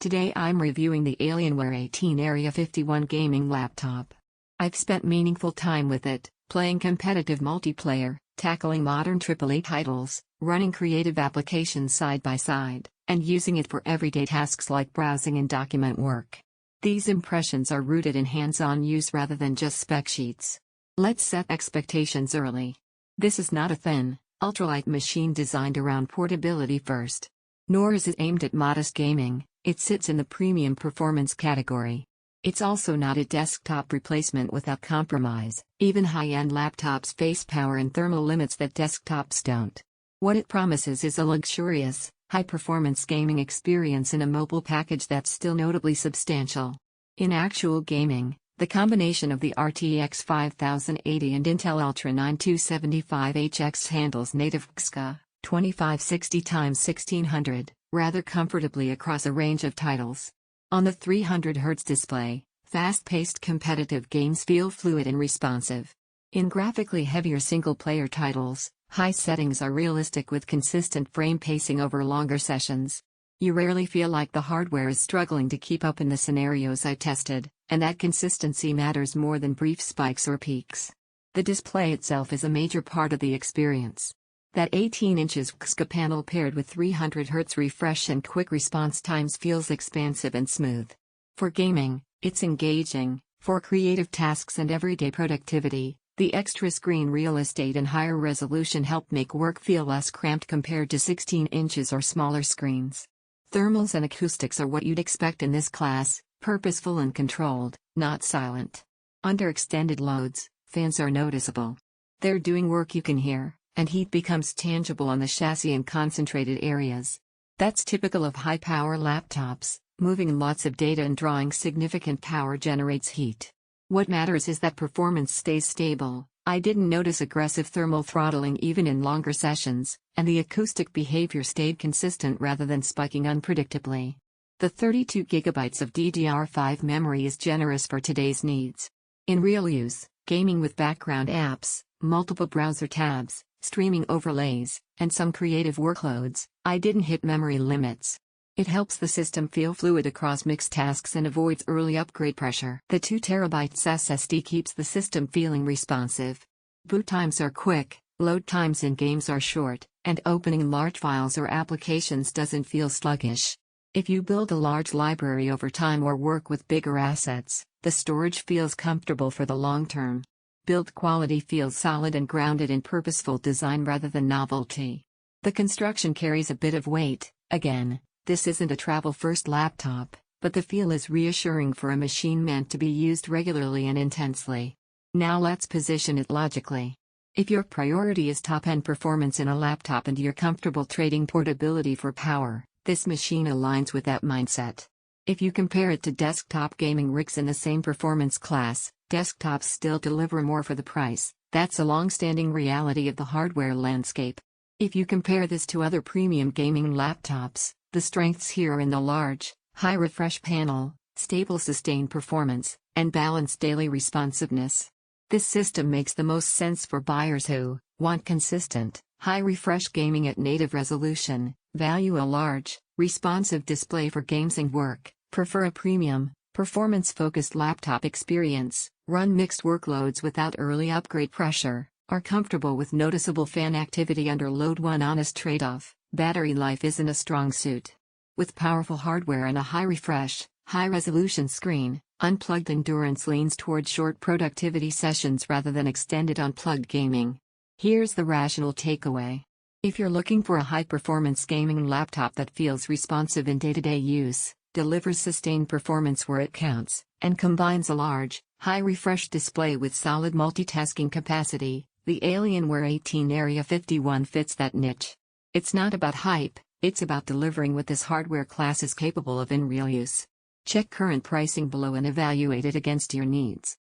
Today I'm reviewing the Alienware 18 Area-51 gaming laptop. I've spent meaningful time with it, playing competitive multiplayer, tackling modern AAA titles, running creative applications side by side, and using it for everyday tasks like browsing and document work. These impressions are rooted in hands-on use rather than just spec sheets. Let's set expectations early. This is not a thin, ultralight machine designed around portability first. Nor is it aimed at modest gaming. It sits in the premium performance category. It's also not a desktop replacement without compromise. Even high-end laptops face power and thermal limits that desktops don't. What it promises is a luxurious, high-performance gaming experience in a mobile package that's still notably substantial. In actual gaming, the combination of the RTX 5080 and Intel Ultra 9275HX handles native WQXGA 2560x1600 rather comfortably across a range of titles. On the 300Hz display, fast-paced competitive games feel fluid and responsive. In graphically heavier single-player titles, high settings are realistic with consistent frame pacing over longer sessions. You rarely feel like the hardware is struggling to keep up in the scenarios I tested, and that consistency matters more than brief spikes or peaks. The display itself is a major part of the experience. That 18 inches WQXGA panel paired with 300Hz refresh and quick response times feels expansive and smooth. For gaming, it's engaging. For creative tasks and everyday productivity, the extra screen real estate and higher resolution help make work feel less cramped compared to 16 inches or smaller screens. Thermals and acoustics are what you'd expect in this class, purposeful and controlled, not silent. Under extended loads, fans are noticeable. They're doing work you can hear, and heat becomes tangible on the chassis in concentrated areas. That's typical of high-power laptops. Moving lots of data and drawing significant power generates heat. What matters is that performance stays stable. I didn't notice aggressive thermal throttling even in longer sessions, and the acoustic behavior stayed consistent rather than spiking unpredictably. The 32 GB of DDR5 memory is generous for today's needs. In real use, gaming with background apps, multiple browser tabs, streaming overlays, and some creative workloads, I didn't hit memory limits. It helps the system feel fluid across mixed tasks and avoids early upgrade pressure. The 2 TB SSD keeps the system feeling responsive. Boot times are quick, load times in games are short, and opening large files or applications doesn't feel sluggish. If you build a large library over time or work with bigger assets, the storage feels comfortable for the long term. Build quality feels solid and grounded in purposeful design rather than novelty. The construction carries a bit of weight. Again, this isn't a travel-first laptop, but the feel is reassuring for a machine meant to be used regularly and intensely. Now let's position it logically. If your priority is top-end performance in a laptop and you're comfortable trading portability for power, this machine aligns with that mindset. If you compare it to desktop gaming rigs in the same performance class, desktops still deliver more for the price. That's a long-standing reality of the hardware landscape. If you compare this to other premium gaming laptops, the strengths here are in the large, high-refresh panel, stable sustained performance, and balanced daily responsiveness. This system makes the most sense for buyers who want consistent, high-refresh gaming at native resolution, value a large, responsive display for games and work, prefer a premium, performance-focused laptop experience, run mixed workloads without early upgrade pressure, are comfortable with noticeable fan activity under load. One honest trade-off: battery life isn't a strong suit. With powerful hardware and a high-refresh, high-resolution screen, unplugged endurance leans toward short productivity sessions rather than extended unplugged gaming. Here's the rational takeaway. If you're looking for a high-performance gaming laptop that feels responsive in day-to-day use, delivers sustained performance where it counts, and combines a large, high-refresh display with solid multitasking capacity, the Alienware 18 Area-51 fits that niche. It's not about hype, it's about delivering what this hardware class is capable of in real use. Check current pricing below and evaluate it against your needs.